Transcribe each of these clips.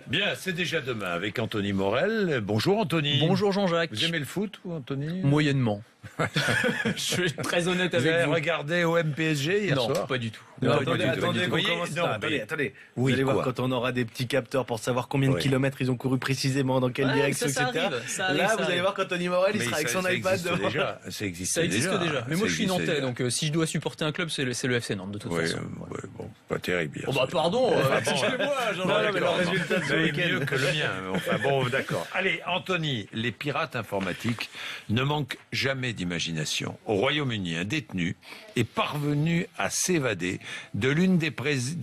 Bien, c'est déjà demain avec Anthony Morel. Bonjour Anthony. Bonjour Jean-Jacques. Vous aimez le foot, vous, Anthony? Moyennement. Je suis très honnête avec vous. Vous avez regardé OM PSG hier soir? Non, pas du tout. Non, Non, attendez, Vous qu'on commence. non, Attendez. Oui, Vous allez voir quoi quand on aura des petits capteurs pour savoir combien de kilomètres ils ont couru précisément, dans quelle direction, ça etc. arrive, ça arrive, Là, ça vous allez arrive. voir qu'Anthony Morel, il Mais sera avec son ça iPad existe devant. déjà. Ça existe Ça existe déjà. Mais moi, je suis Ça existe Nantais, déjà. donc si je dois supporter un club, c'est le FC Nantes, de toute Oui, façon. bon, pas terrible. Oh bah pardon, excusez-moi, Non, Jean-Jacques. mais le résultat de ce c'est week-end. mieux que le mien. Enfin bon, d'accord. Allez, Anthony, les pirates informatiques ne manquent jamais d'imagination. Au Royaume-Uni, un détenu est parvenu à s'évader de l'une des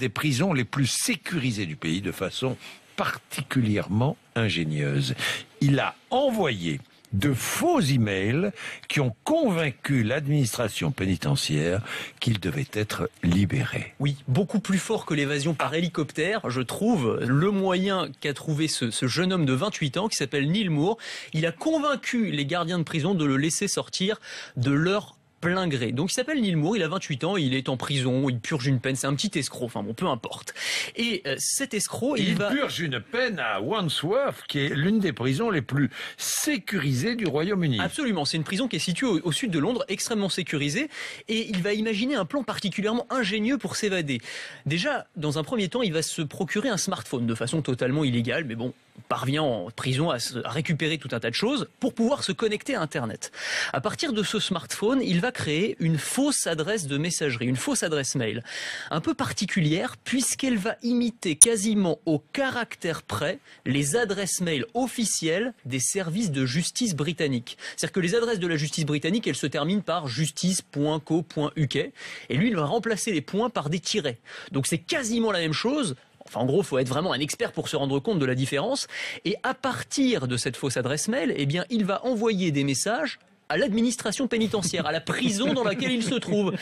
prisons les plus sécurisées du pays de façon particulièrement ingénieuse. Il a envoyé de faux emails qui ont convaincu l'administration pénitentiaire qu'il devait être libéré. Oui, beaucoup plus fort que l'évasion par hélicoptère, je trouve, le moyen qu'a trouvé ce jeune homme de 28 ans qui s'appelle Neil Moore. Il a convaincu les gardiens de prison de le laisser sortir de leur plein gré. Donc il s'appelle Neil Moore, il a 28 ans, il est en prison, il purge une peine, c'est un petit escroc, enfin bon, peu importe. Et cet escroc, Il va... purge une peine à Wandsworth, qui est l'une des prisons les plus sécurisées du Royaume-Uni. Absolument, c'est une prison qui est située au sud de Londres, extrêmement sécurisée, et il va imaginer un plan particulièrement ingénieux pour s'évader. Déjà, dans un premier temps, il va se procurer un smartphone de façon totalement illégale, mais bon, parvient en prison à récupérer tout un tas de choses pour pouvoir se connecter à Internet. À partir de ce smartphone, il va créer une fausse adresse de messagerie, une fausse adresse mail, un peu particulière puisqu'elle va imiter quasiment au caractère près les adresses mail officielles des services de justice britanniques. C'est-à-dire que les adresses de la justice britannique, elles se terminent par justice.co.uk et lui, il va remplacer les points par des tirets. Donc c'est quasiment la même chose. Enfin, en gros, faut être vraiment un expert pour se rendre compte de la différence. Et à partir de cette fausse adresse mail, eh bien, il va envoyer des messages à l'administration pénitentiaire, à la prison dans laquelle il se trouve.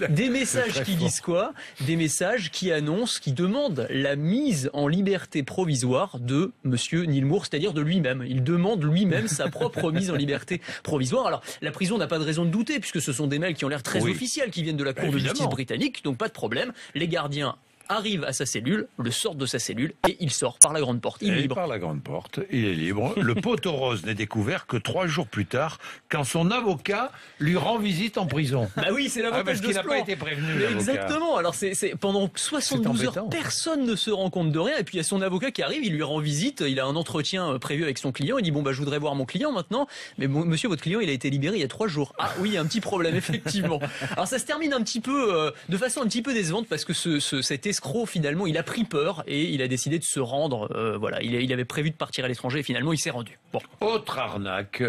Des messages qui disent quoi? Des messages qui annoncent, qui demandent la mise en liberté provisoire de monsieur Neil Moore, c'est-à-dire de lui-même. Il demande lui-même sa propre mise en liberté provisoire. Alors, la prison n'a pas de raison de douter, puisque ce sont des mails qui ont l'air très officiels, qui viennent de la Cour de justice britannique, donc pas de problème. Les gardiens arrive à sa cellule, le sort de sa cellule et il sort par la grande porte. Il est libre. Par la grande porte, il est libre. Le poteau rose n'est découvert que 3 jours plus tard, quand son avocat lui rend visite en prison. Bah oui, c'est l'avantage parce de qu'il ce n'a plan. pas été prévenu. Mais exactement. Alors c'est pendant 72 heures, embêtant. personne ne se rend compte de rien. Et puis il y a son avocat qui arrive, il lui rend visite, il a un entretien prévu avec son client. Il dit bon bah je voudrais voir mon client maintenant. Mais bon, monsieur, votre client il a été libéré il y a 3 jours. Ah oui, il y a un petit problème effectivement. Alors ça se termine un petit peu de façon un petit peu décevante parce que cet escroc finalement il a pris peur et il a décidé de se rendre. Voilà, il avait prévu de partir à l'étranger et finalement il s'est rendu. Bon. Autre arnaque,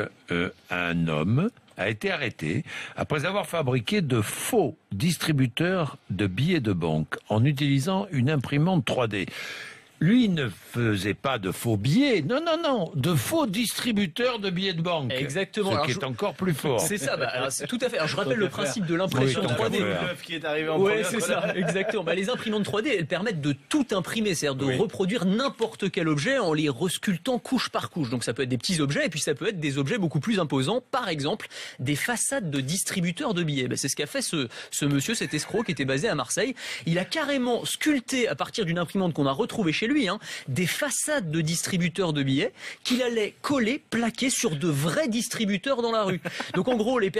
un homme a été arrêté après avoir fabriqué de faux distributeurs de billets de banque en utilisant une imprimante 3D. Lui ne faisait pas de faux billets, non, de faux distributeurs de billets de banque. Exactement. Ce qui est encore plus fort. C'est ça, c'est tout à fait. Alors, je rappelle le principe de l'impression 3D. Qui est arrivé en Ouais, première c'est ça, exactement. Les imprimantes 3D, elles permettent de tout imprimer, c'est-à-dire de reproduire n'importe quel objet en les resculptant couche par couche. Donc ça peut être des petits objets et puis ça peut être des objets beaucoup plus imposants, par exemple des façades de distributeurs de billets. C'est ce qu'a fait ce monsieur, cet escroc qui était basé à Marseille. Il a carrément sculpté à partir d'une imprimante qu'on a retrouvée chez lui, des façades de distributeurs de billets qu'il allait coller, plaquer sur de vrais distributeurs dans la rue. Donc en gros, les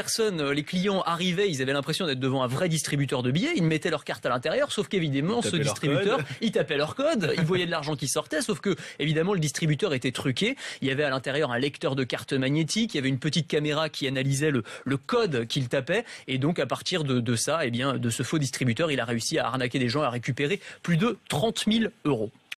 clients arrivaient, ils avaient l'impression d'être devant un vrai distributeur de billets, ils mettaient leur carte à l'intérieur, sauf qu'évidemment, ce distributeur, ils tapaient leur code, ils voyaient de l'argent qui sortait, sauf que, évidemment, le distributeur était truqué. Il y avait à l'intérieur un lecteur de carte magnétique, il y avait une petite caméra qui analysait le code qu'il tapait, et donc à partir de ça, de ce faux distributeur, il a réussi à arnaquer des gens, à récupérer plus de 30 000 euros.